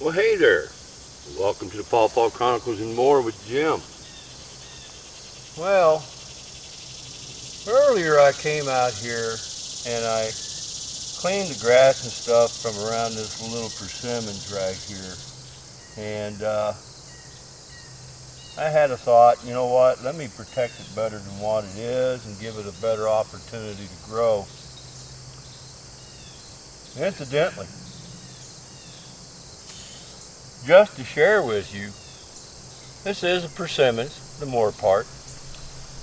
Well, hey there. Welcome to the Paw Chronicles and More with Jim. Well, earlier I came out here and I cleaned the grass and stuff from around this little persimmons right here. And I had a thought, you know what, let me protect it better than what it is and give it a better opportunity to grow. Incidentally, just to share with you, this is a persimmon, the more part,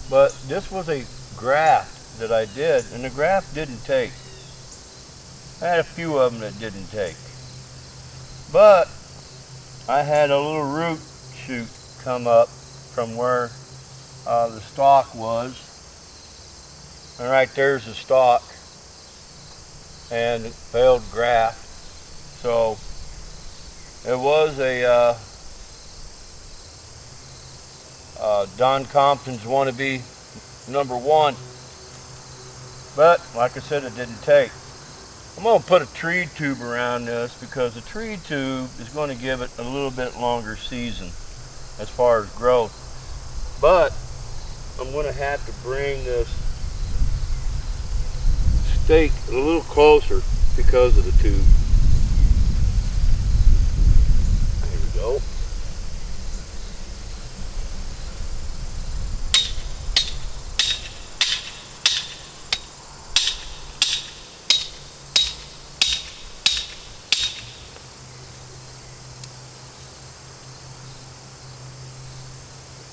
but this was a graft that I did, and the graft didn't take. I had a few of them that didn't take, but I had a little root shoot come up from where the stalk was, and right there's the stalk and it failed graft. So it was a Don Compton's wannabe #1, but like I said, it didn't take. I'm going to put a tree tube around this because the tree tube is going to give it a little bit longer season as far as growth. But I'm going to have to bring this stake a little closer because of the tube. There we go.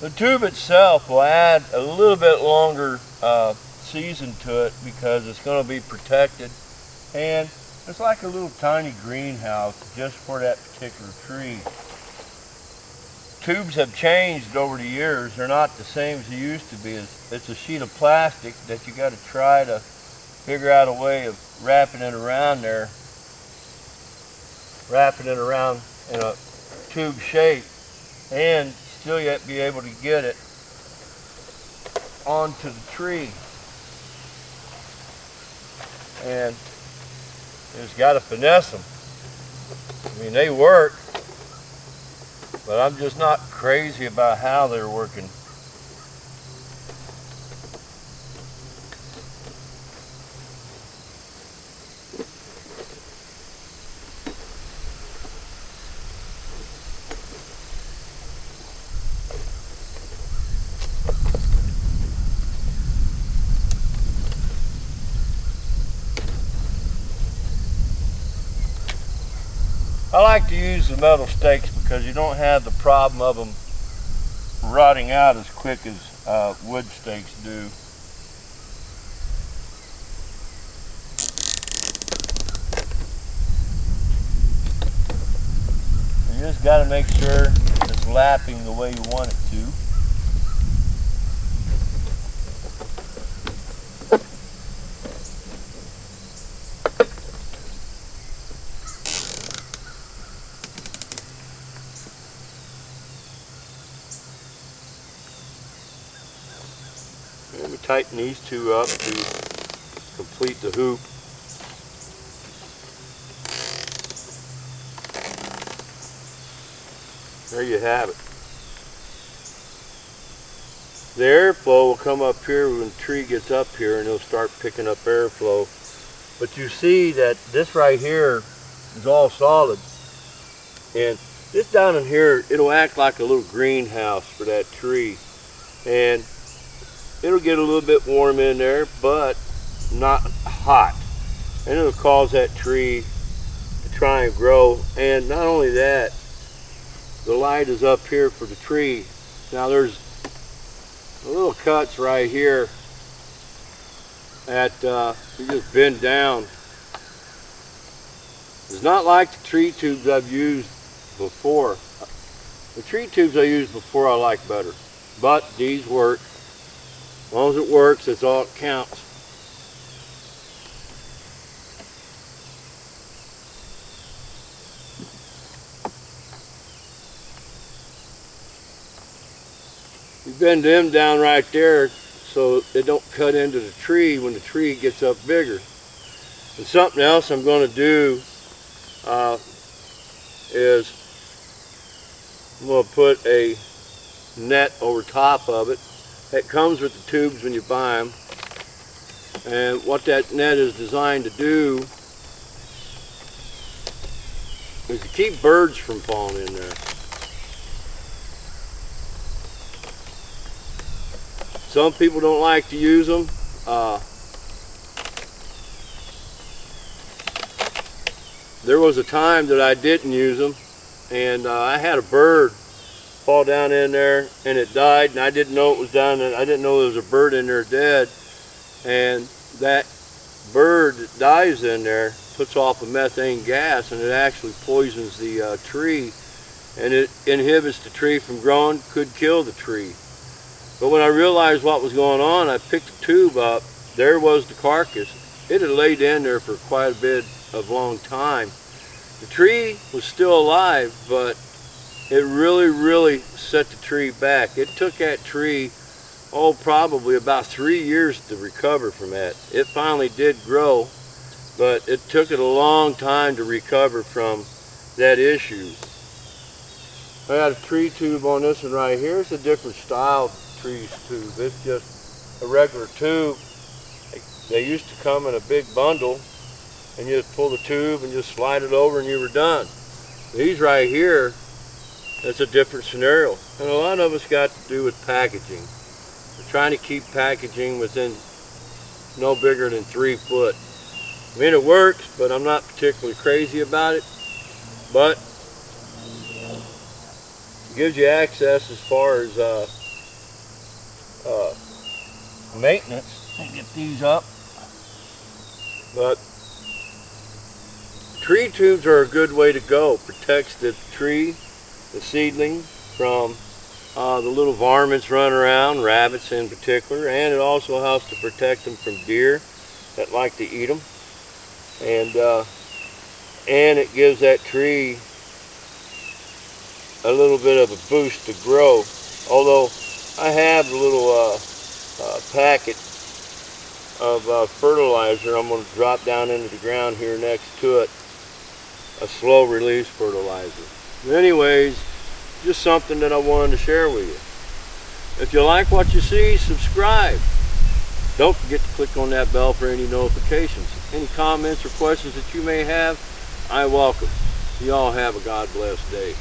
The tube itself will add a little bit longer season to it because it's going to be protected, and it's like a little tiny greenhouse just for that particular tree. Tubes have changed over the years. They're not the same as they used to be. It's a sheet of plastic that you got to try to figure out a way of wrapping it around there, wrapping it around in a tube shape, and still yet be able to get it onto the tree. And you just got to finesse them. I mean, they work, but I'm just not crazy about how they're working. I like to use the metal stakes because you don't have the problem of them rotting out as quick as wood stakes do. You just got to make sure it's lapping the way you want it to. Let me tighten these two up to complete the hoop. There you have it. The airflow will come up here when the tree gets up here, and it'll start picking up airflow. But you see that this right here is all solid, and this down in here, it'll act like a little greenhouse for that tree, and it'll get a little bit warm in there, but not hot, and it'll cause that tree to try and grow. And not only that, the light is up here for the tree. Now there's little cuts right here that you just bend down. It's not like the tree tubes I've used before. The tree tubes I used before I like better, but these work. As long as it works, that's all that counts. You bend them down right there so they don't cut into the tree when the tree gets up bigger. And something else I'm going to do is I'm going to put a net over top of it. It comes with the tubes when you buy them. And what that net is designed to do is to keep birds from falling in there. Some people don't like to use them. There was a time that I didn't use them, and I had a bird fall down in there and it died, and I didn't know it was down there. I didn't know there was a bird in there dead, and that bird that dies in there puts off a methane gas, and it actually poisons the tree, and it inhibits the tree from growing, could kill the tree. But when I realized what was going on, I picked the tube up. There was the carcass. It had laid in there for quite a bit of long time. The tree was still alive, but it really set the tree back. It took that tree, probably about 3 years to recover from that. It finally did grow, but it took it a long time to recover from that issue. I got a tree tube on this one right here. It's a different style tree tube. It's just a regular tube. They used to come in a big bundle, and you just pull the tube and just slide it over and you were done. These right here, that's a different scenario. And a lot of us got to do with packaging. We're trying to keep packaging within no bigger than 3 foot. I mean, it works, but I'm not particularly crazy about it. But it gives you access as far as maintenance. Let me get these up. But tree tubes are a good way to go. Protects the tree, the seedling, from the little varmints running around, rabbits in particular, and it also helps to protect them from deer that like to eat them. And it gives that tree a little bit of a boost to grow. Although I have a little packet of fertilizer I'm going to drop down into the ground here next to it, a slow release fertilizer. But anyways, just something that I wanted to share with you. If you like what you see, subscribe. Don't forget to click on that bell for any notifications. Any comments or questions that you may have, I welcome. You all have a God bless day.